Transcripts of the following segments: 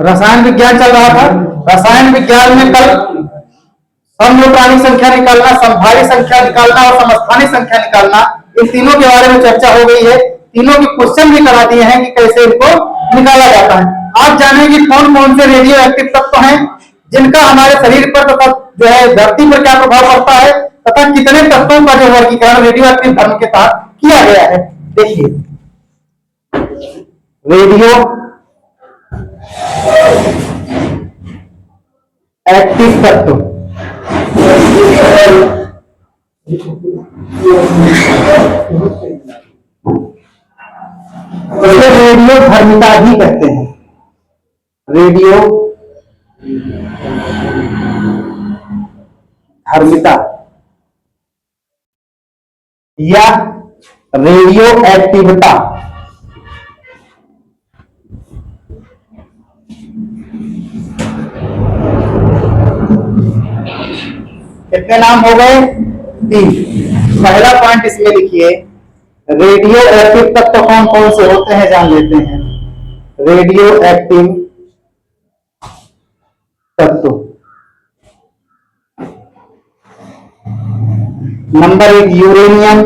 रसायन विज्ञान चल रहा था। रसायन विज्ञान में कल समरूपाणी संख्या निकालना, समभारी संख्या निकालना और समस्थानिक संख्या निकालना, इन तीनों के बारे में चर्चा हो गई है। तीनों के क्वेश्चन भी करा दिए हैं कि कैसे इनको निकाला जाता है। आज जानेंगे कौन कौन से रेडियो एक्टिव तत्व हैं जिनका हमारे शरीर पर तथा जो है धरती पर क्या प्रभाव पड़ता है, तथा कितने तत्वों का जो वर्गीकरण रेडियो एक्टिव धर्म के तहत किया गया है। देखिए, रेडियो एक्टिव तत्व रेडियो धर्मिता भी कहते हैं। रेडियो धर्मिता या रेडियो एक्टिविता कितने नाम हो गए? 3। पहला पॉइंट इसमें लिखिए, रेडियो एक्टिव तत्व कौन कौन से होते हैं जान लेते हैं। रेडियो एक्टिव तत्व नंबर 1 यूरेनियम,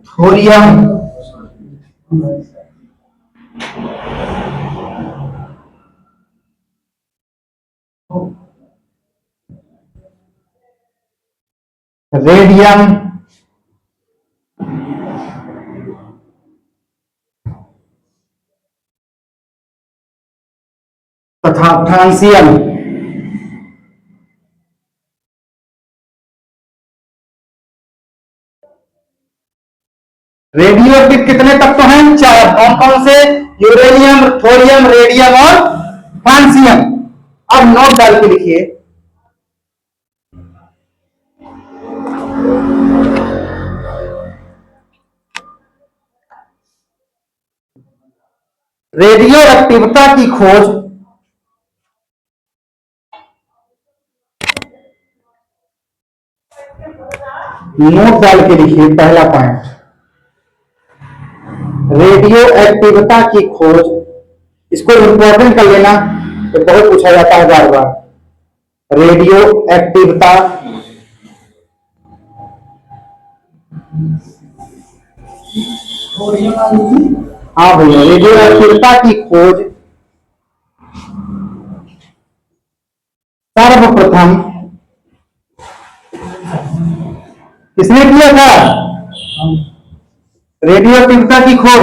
थोरियम, रेडियम तथा फ्रांसियम। रेडियो एक्टिव कितने तत्व हैं? 4। कौन कौन से? यूरेनियम, थोरियम, रेडियम और फ्रांसियम। अब नोट डाल के लिखिए, रेडियो एक्टिविता की खोज नोट डाल के लिखिए। पहला पॉइंट, रेडियो एक्टिविता की खोज, इसको इंपॉर्टेंट कर लेना, तो बहुत पूछा जाता है बार बार। रेडियो एक्टिविता हाँ भैया, रेडियो एक्टिविता की खोज सर्वप्रथम किसने किया था? रेडियो एक्टिविता की खोज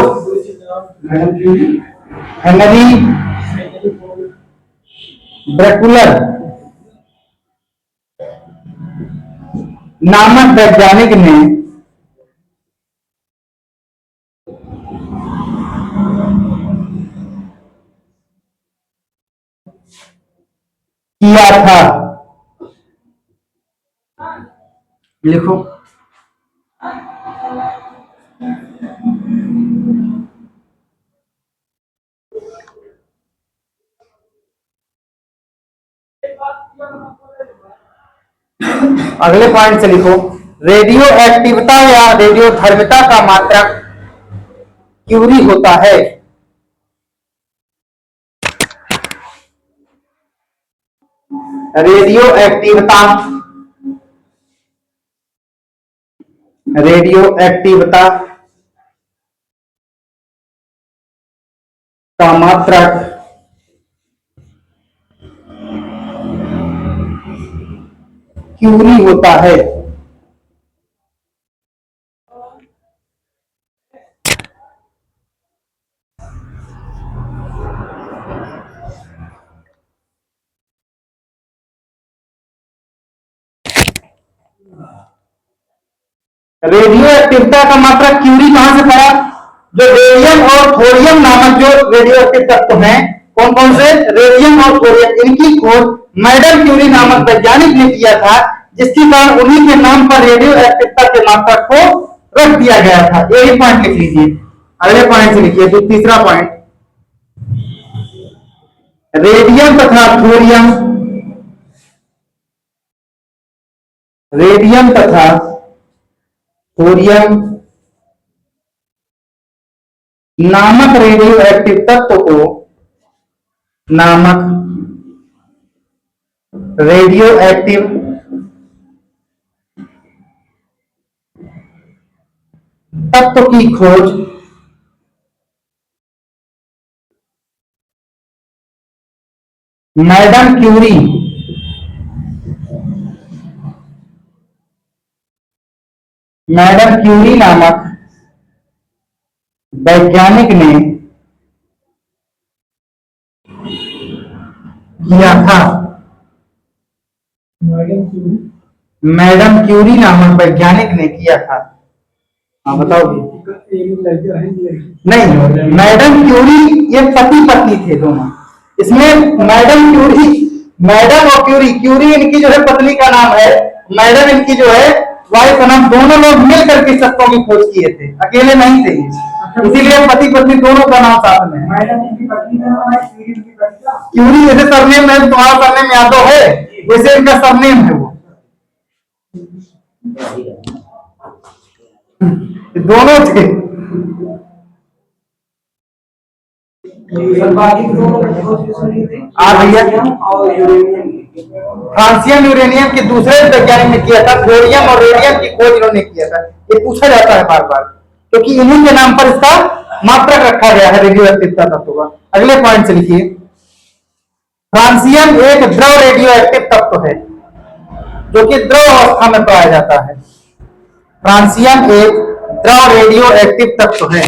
हेनरी ब्रेकुलर नामक वैज्ञानिक ने किया था। लिखो, अगले पॉइंट से लिखो, रेडियो एक्टिविता या रेडियो धर्मिता का मात्रक क्यूरी होता है। रेडियो एक्टिविता का मात्रक क्यूरी होता है। रेडियो एक्टिविता का मात्रक क्यूरी कहां से पड़ा? जो रेडियम और थोरियम नामक जो रेडियो एक्टिव तत्व हैं, कौन कौन से? रेडियम और थोरियम, इनकी खोज मैडम क्यूरी नामक वैज्ञानिक ने किया था, जिसके कारण उन्हीं के नाम पर रेडियो एक्टिविता के मात्रक को रख दिया गया था। यही पॉइंट लिख लीजिए। अगले पॉइंट से लिखिए, तो तीसरा पॉइंट, रेडियम तथा थोरियम रेडियम तथा थोरियम नामक रेडियो एक्टिव तत्व को नामक रेडियो एक्टिव तत्व की खोज मैडम क्यूरी नामक वैज्ञानिक ने किया था। मैडम क्यूरी नामक वैज्ञानिक ने किया था। हाँ बताओगे? नहीं, मैडम क्यूरी ये पति पत्नी थे दोनों। इसमें मैडम क्यूरी, मैडम और क्यूरी, क्यूरी इनकी जो है पत्नी का नाम है, मैडम इनकी जो है वाइफ का नाम। दोनों लोग मिल करके तत्वों की खोज किए थे, अकेले नहीं थे, इसीलिए पति पत्नी दोनों का नाम साथ में है। क्यूरी जैसे सरनेम है, तुम्हारा सरनेम यादव है, वैसे इनका सरनेम है वो। दोनों थे। भैया फ्रांसियम यूरेनियम के दूसरे वैज्ञानिक ने किया था। थोरियम और रेडियम की खोज इन्होंने किया था। ये पूछा जाता है बार बार, क्योंकि इन्हीं के नाम पर इसका मात्रक रखा गया है रेडियो एक्टिव तत्व का। अगले पॉइंट से लिखिए, फ्रांसियम एक द्रव रेडियो एक्टिव तत्व है जो कि द्रव अवस्था में पाया जाता है। फ्रांसियम एक द्रव रेडियो एक्टिव तत्व है।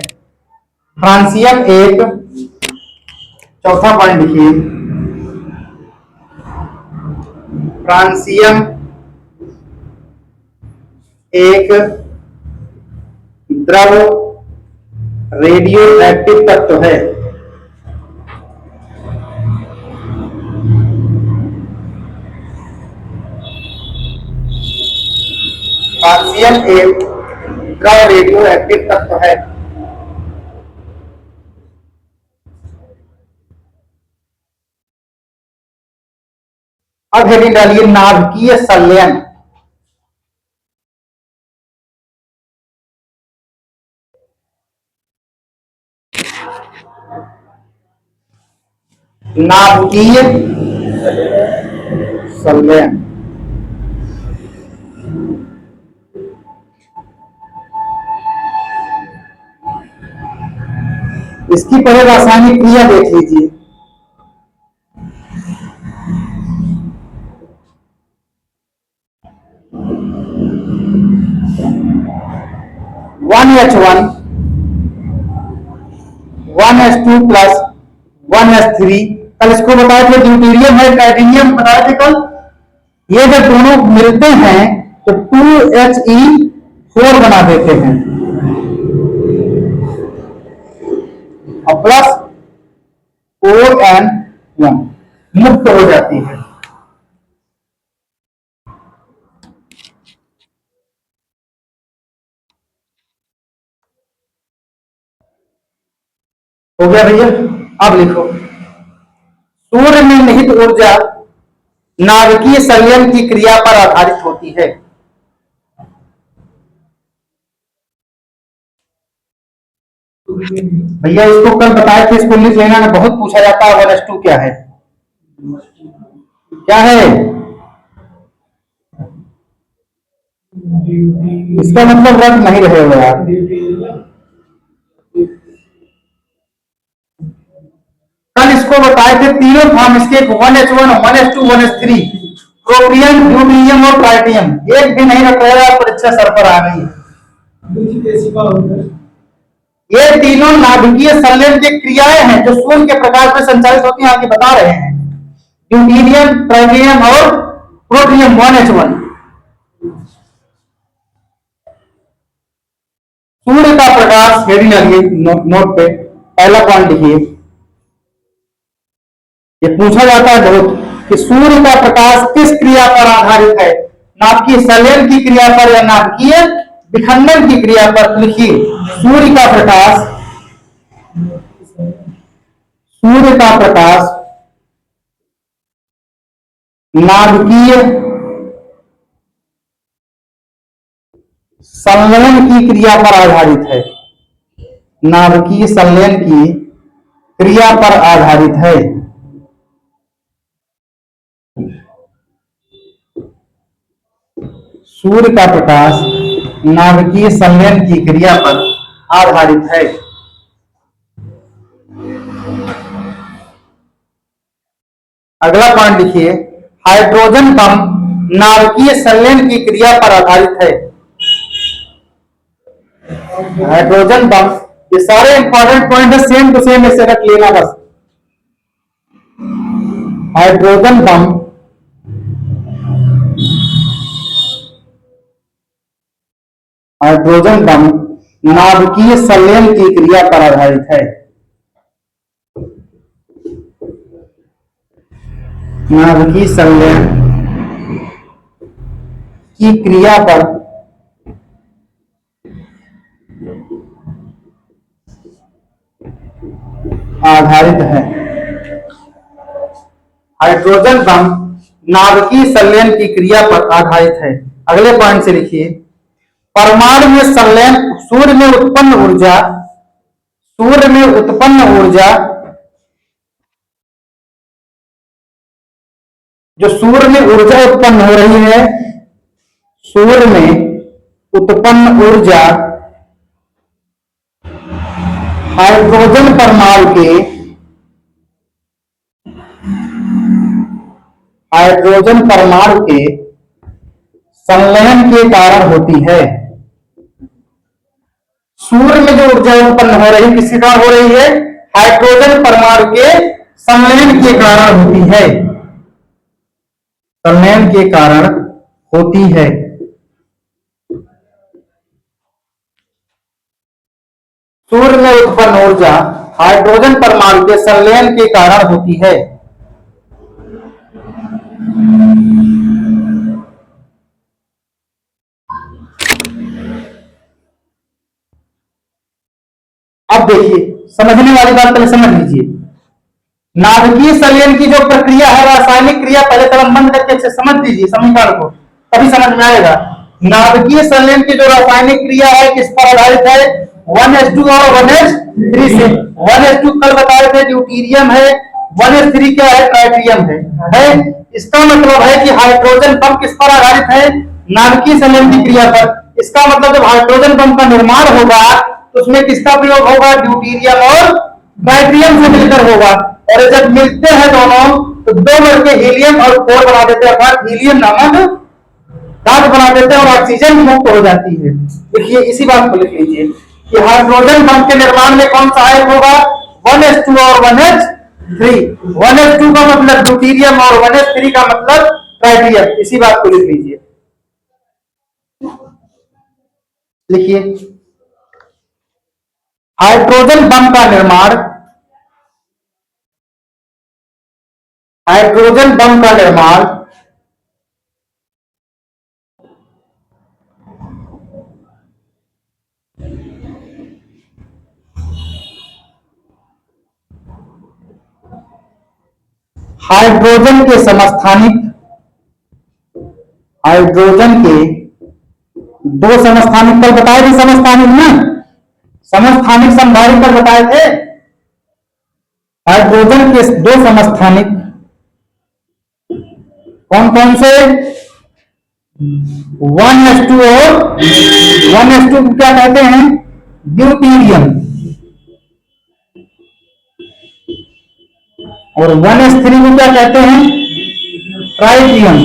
फ्रांसियम एक, चौथा पॉइंट लिखिए, फ्रांसियम एक द्रव रेडियो एक्टिव तत्व है। फ्रांसियम एक द्रव रेडियो एक्टिव तत्व है। अब हेडिंग डालिए नाभिकीय संलयन। नाभिकीय संलयन इसकी पहले रासायनिक क्रिया देख लीजिए। OneH1 1s2 plus 1s3। कल इसको बताए थे, ड्यूटेरियम है, टाइटेनियम बताए थे कल। ये जब दोनों मिलते हैं तो 2He4 बना देते हैं और प्लस ON1 मुक्त हो जाती है। हो गया भैया? अब लिखो, सूर्य में निहित ऊर्जा नाभिकीय संलयन की क्रिया पर आधारित होती है। भैया इसको कल बताए थे, इसको लिख लेना, बहुत पूछा जाता है। 1s2 क्या है? क्या है इसका मतलब? रट नहीं रहे हो यार। कल इसको बताए थे तीनों फॉर्म इसके, 1h1 1s2 1s3, प्रोपियम, ड्यूटेरियम और ट्राइटियम। एक भी नहीं रख रहा, परीक्षा सर पर आ गई। ये तीनों नाभिकीय संलयन की क्रियाएं हैं जो सूर्य के प्रकाश में संचालित होती हैं, आगे बता रहे हैं। ड्यूटेरियम, ट्राइटियम और प्रोटियम 1h1। सूर्य का प्रकाश, हेडिंग डालिए नोट पे, पहला पॉइंट लिखिए। ये पूछा जाता है बहुत कि सूर्य का प्रकाश किस क्रिया पर आधारित है, नाभिकीय संलयन की क्रिया पर या नाभिकीय विखंडन की क्रिया पर। लिखिए, सूर्य का प्रकाश नाभिकीय संलयन की क्रिया पर आधारित है। नाभिकीय संलयन की क्रिया पर आधारित है। सूर्य का प्रकाश नाभिकीय संलयन की क्रिया पर आधारित है। अगला पॉइंट लिखिए, हाइड्रोजन बम नाभिकीय संलयन की क्रिया पर आधारित है। हाइड्रोजन बम, ये सारे इंपॉर्टेंट पॉइंट है, सेम टू सेम इसे रख लेना बस। हाइड्रोजन बम नाभिकीय संलयन की क्रिया पर आधारित है। नाभिकीय संलयन की क्रिया पर आधारित है। हाइड्रोजन बम नाभिकीय संलयन की क्रिया पर आधारित है। अगले पॉइंट से लिखिए, परमाणु में संलयन, सूर्य में उत्पन्न ऊर्जा जो सूर्य में ऊर्जा उत्पन्न हो रही है, सूर्य में उत्पन्न ऊर्जा हाइड्रोजन परमाणु के संलयन के कारण होती है। सूर्य में जो ऊर्जा उत्पन्न हो रही है, किसके कारण हो रही है? हाइड्रोजन परमाणु के संलयन के कारण होती है। संलयन के कारण होती है। सूर्य में उत्पन्न ऊर्जा हाइड्रोजन परमाणु के संलयन के कारण होती है। अब देखिए, समझने वाली बात पहले समझ लीजिए। नाभिकीय संलयन की जो प्रक्रिया है, रासायनिक क्रिया, पहले संबंध करके अच्छे समझ लीजिए समीकरण को, तभी समझ में आएगा। नाभिकीय संलयन की जो रासायनिक क्रिया है, किस पर आधारित है? 1s2 और 1s3 से। 1s2 कल बताए थे ड्यूटीरियम है, 1s3 क्या है? ट्राइटिरियम है। इसका मतलब है कि हाइड्रोजन बम किस पर आधारित है? नाभिकीय संलयन की क्रिया पर। इसका मतलब जब हाइड्रोजन बम का निर्माण होगा तो उसमें किसका प्रयोग होगा? ड्यूटीरियम और ट्राइटिरियम से मिलकर होगा। और जब मिलते हैं दोनों तो दो मिलके हीलियम और फ्लोर बना देते हैं, अर्थात हीलियम नामक गैस बना देते हैं और ऑक्सीजन मुक्त हो जाती है। देखिए, इसी बात को लिख लीजिए कि हाइड्रोजन बम के निर्माण में कौन सहायक होगा? 1s2 और 1s3। 1s2 का मतलब ड्यूटीरियम और 1s3 का मतलब ट्राइटिरियम। इसी बात को लिख लीजिए। लिखिए, हाइड्रोजन बम का निर्माण हाइड्रोजन बम का निर्माण हाइड्रोजन के समस्थानिक, हाइड्रोजन के दो समस्थानिक कल बताए थे, समस्थानिक ना, समस्थानिक समभारी कल बताए थे। हाइड्रोजन के दो समस्थानिक कौन कौन से? 1s2 और 1s2 को क्या कहते हैं? ड्यूटीरियम। और 1s3 को क्या कहते हैं? ट्राइटिरियम।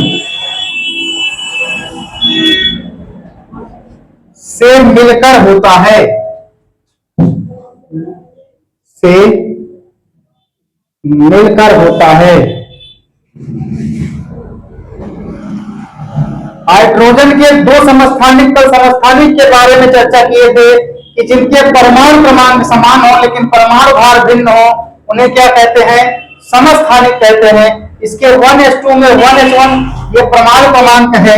से मिलकर होता है, से मिलकर होता है। हाइड्रोजन के दो समस्थानिक, कल समस्थानिक के बारे में चर्चा किए थे कि जिनके परमाणु क्रमांक समान हो लेकिन परमाणु भार भिन्न हो, उन्हें क्या कहते हैं? समस्थानिक कहते हैं। इसके 1s2 में 1s1 ये परमाणु क्रमांक है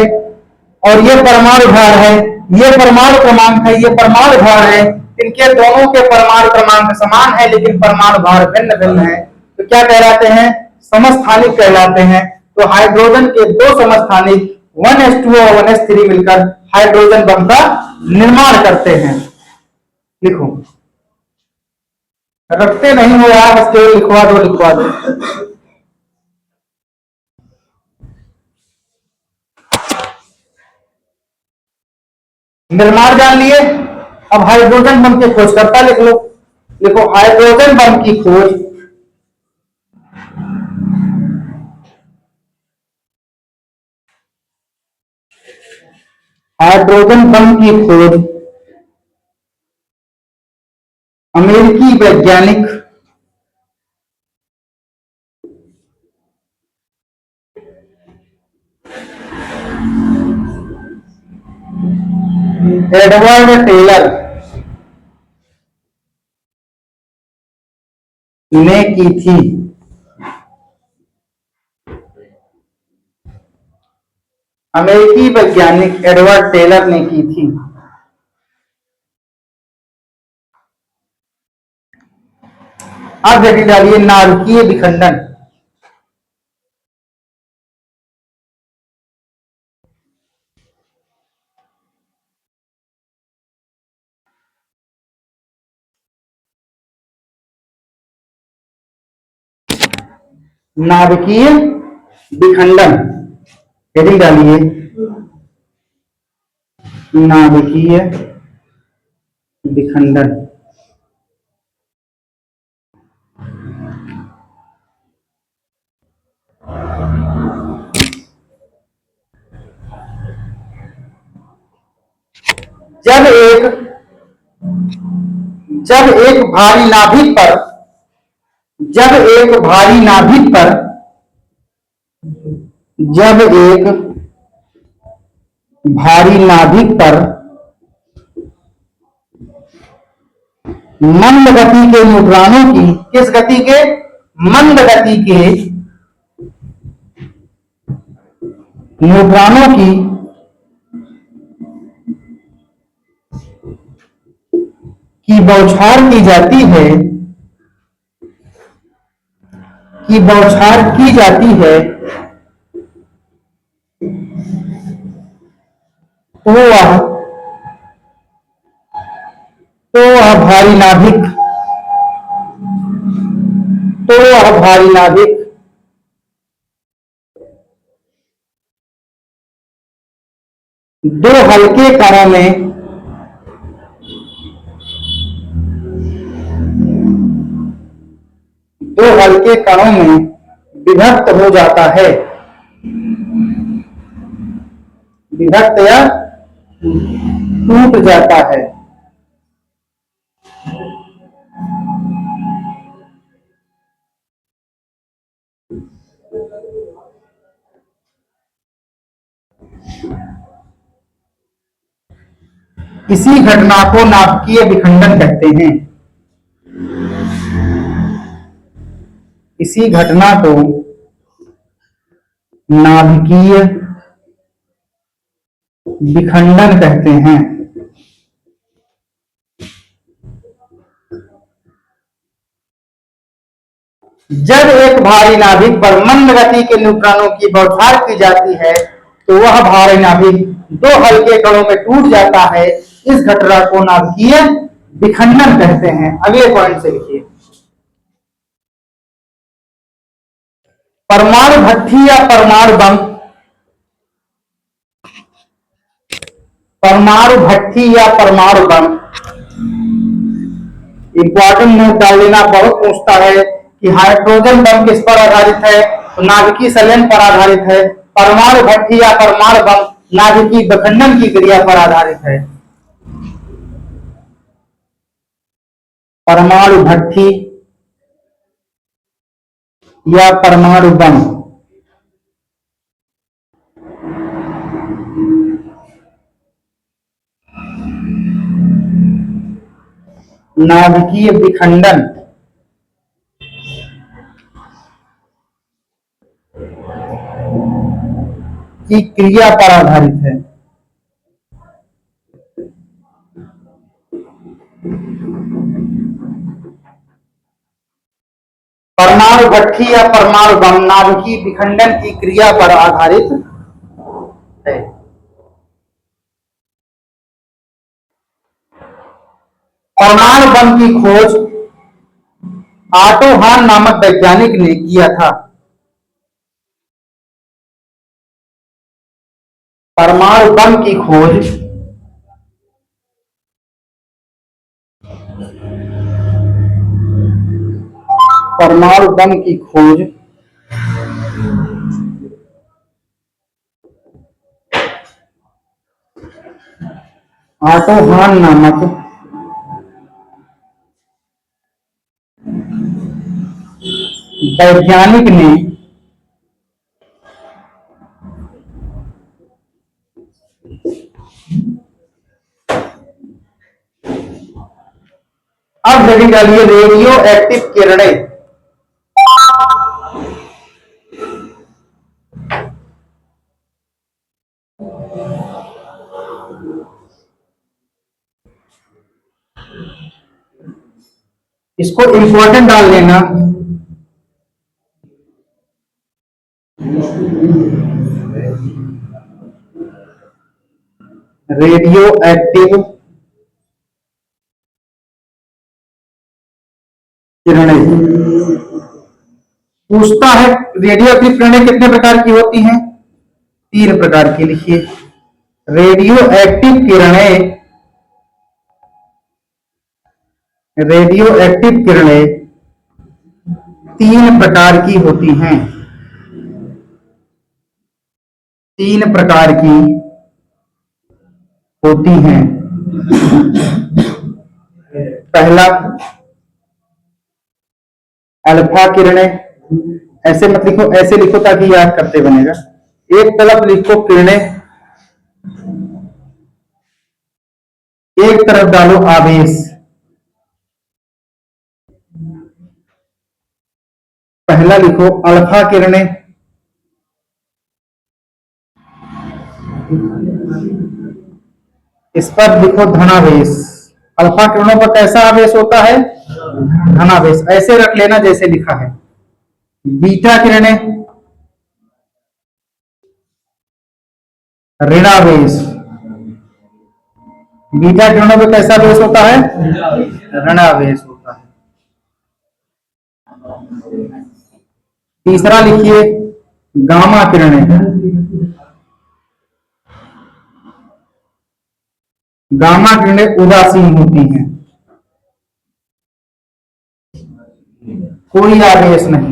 और ये परमाणु भार है, ये परमाणु क्रमांक है, ये परमाणु भार है। इनके दोनों के परमाणु क्रमांक समान है लेकिन परमाणु भार भिन्न भिन्न है, तो क्या कहलाते हैं? समस्थानिक कहलाते हैं। तो हाइड्रोजन के दो समस्थानिक 1s2 और 1s3 मिलकर हाइड्रोजन बम का निर्माण करते हैं। लिखो, रखते नहीं हो यार, बस केवल लिखवा दो लिखवा दो। निर्माण जान लिए, अब हाइड्रोजन बम की खोज करता लिख लो। लिखो, हाइड्रोजन बम की खोज हाइड्रोजन बम की खोज अमेरिकी वैज्ञानिक एडवर्ड टेलर ने की थी। अमेरिकी वैज्ञानिक एडवर्ड टेलर ने की थी। अब देखिए डालिए नाभिकीय विखंडन। नाभिकीय विखंडन हेडिंग डालिए, नाभिकीय विखंडन। जब एक जब एक भारी नाभिक पर जब एक भारी नाभिक पर जब एक भारी नाभिक पर मंद गति के न्यूट्रॉनों की, किस गति के? मंद गति के न्यूट्रॉनों की बौछार की जाती है, की बौछार की जाती है, तो वह भारी नाभिक दो हल्के कणों में विभक्त हो जाता है। विभक्त या टूट जाता है। इसी घटना को नाभिकीय विखंडन कहते हैं। इसी घटना को नाभिकीय विखंडन कहते हैं। जब एक भारी नाभिक पर मंद गति के न्यूट्रॉनों की बौछार की जाती है तो वह भारी नाभिक दो हल्के कणों में टूट जाता है। इस घटना को नाभिकीय विखंडन कहते हैं। अगले पॉइंट से लिखिए, परमाणु भट्ठी या परमाणु बम। परमाणु भट्ठी या परमाणु बम, इंपॉर्टेंट नोट डाल लेना, बहुत पूछता है कि हाइड्रोजन बम किस पर आधारित है, तो नाभिकीय संलयन पर आधारित है। परमाणु भट्ठी या परमाणु बम नाभिकीय विखंडन की क्रिया पर आधारित है। परमाणु भट्ठी या परमाणु बम नाभिकीय विखंडन की क्रिया पर आधारित है। परमाणु भट्ठी या परमाणु बम नाभिकीय विखंडन की क्रिया पर आधारित है। परमाणु बम की खोज ऑटो हान नामक वैज्ञानिक ने किया था। परमाणु बम की खोज परमाणु बम की खोज ऑटो हान नामक वैज्ञानिक ने अब हेडिंग डालिए रेडियो एक्टिव किरणें। इसको इंपॉर्टेंट डाल लेना। रेडियो एक्टिव किरणें पूछता है रेडियो एक्टिव किरणें कितने प्रकार की होती हैं? 3 प्रकार की। लिखिए रेडियो एक्टिव किरणें, रेडियो एक्टिव किरणें 3 प्रकार की होती हैं। 3 प्रकार की होती हैं। पहला अल्फा किरणें, ऐसे मत लिखो, ऐसे लिखो ताकि याद करते बनेगा। एक तरफ लिखो किरणें, एक तरफ डालो आवेश। पहला लिखो अल्फा किरणें, इस पर लिखो धनावेश। अल्फा किरणों पर कैसा आवेश होता है? धनावेश। ऐसे रख लेना जैसे लिखा है। बीटा किरणें ऋणावेश। बीटा किरणों पर कैसा आवेश होता है? ऋणावेश होता है। तीसरा लिखिए गामा किरणें। गामा किरणें उदासीन होती हैं, कोई आवेश नहीं।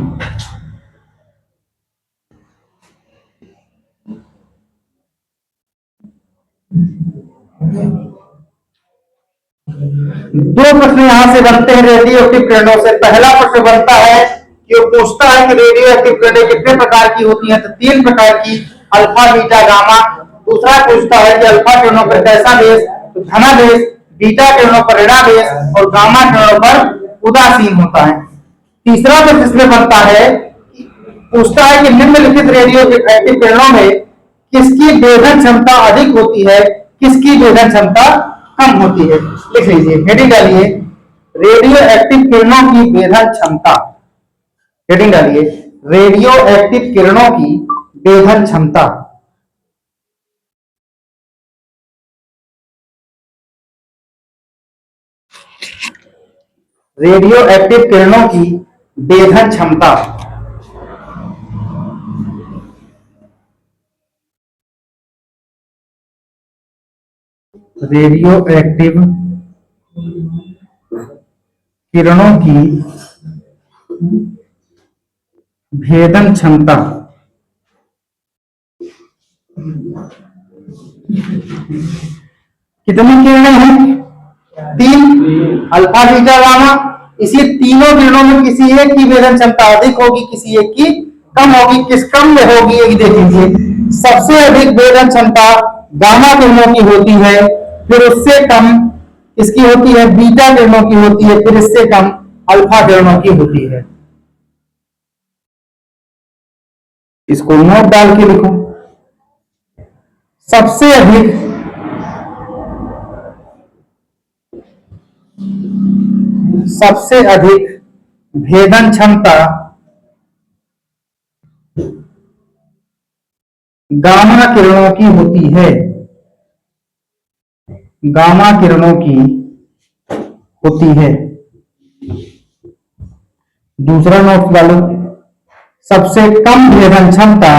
दो प्रश्न यहां से बनते हैं रेडियो एक्टिव किरणों से। पहला प्रश्न बनता है कि वो पूछता है कि रेडियो एक्टिव किरणें कितने प्रकार की होती हैं? तो 3 प्रकार की, अल्फा बीटा गामा। दूसरा पूछता है कि अल्फा किरणों पर कैसा बेस? तो धनावेश। बीटा किरणों पर ऋणावेश और गामा किरणों पर उदासीन होता है। तीसरा प्रश्न इसमें बनता है, पूछता है कि निम्नलिखित रेडियो एक्टिव किरणों में किसकी वेधन क्षमता अधिक होती है, किसकी वेधन क्षमता कम होती है? लिख लीजिए, हेडिंग डालिए रेडियो एक्टिव किरणों की वेधन क्षमता। हेडिंग डालिए रेडियो एक्टिव किरणों की वेधन क्षमता। रेडियो एक्टिव किरणों की वेधन क्षमता। रेडियो एक्टिव किरणों की भेदन क्षमता। कितनी किरणें हैं? 3, अल्फा बीटा गामा। इसी तीनों किरणों में किसी एक की वेधन क्षमता अधिक होगी, किसी एक की कम होगी। किस कम में होगी ये देख लीजिए। सबसे अधिक वेधन क्षमता गामा किरणों की होती है, फिर उससे कम इसकी होती है बीटा किरणों की होती है, फिर इससे कम अल्फा किरणों की होती है। इसको नोट डाल के लिखो। सबसे अधिक भेदन क्षमता गामा किरणों की होती है। गामा किरणों की होती है। दूसरा नोट डालो, सबसे कम भेदन क्षमता,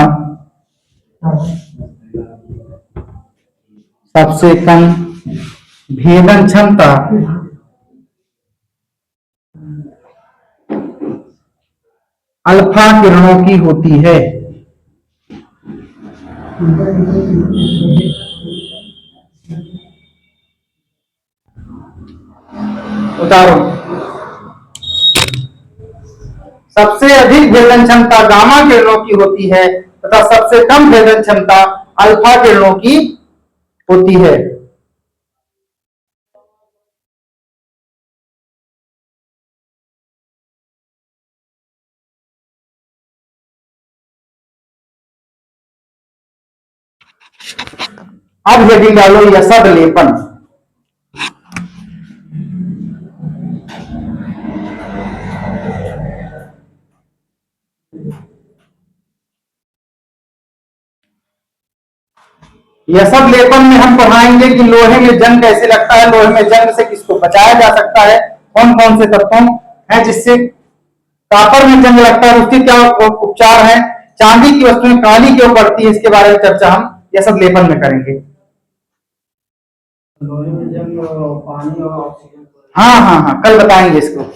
सबसे कम भेदन क्षमता अल्फा किरणों की होती है। उतारो, सबसे अधिक भेदन क्षमता गामा किरणों की होती है तथा सबसे कम भेदन क्षमता अल्फा किरणों की होती है। अब हेडिंग डालो यसद लेपन। यसद लेपन में हम पढ़ाएंगे कि लोहे में जंग कैसे लगता है, लोहे में जंग से किसको बचाया जा सकता है, कौन कौन से तत्वों हैं जिससे कापर में जंग लगता है, उसके क्या उपचार है, चांदी की वस्तुएं काली क्यों पड़ती है, इसके बारे में चर्चा हम यसद लेपन में करेंगे। लोहे में जंग पानी और ऑक्सीजन, हाँ हाँ हाँ, कल बताएंगे इसको।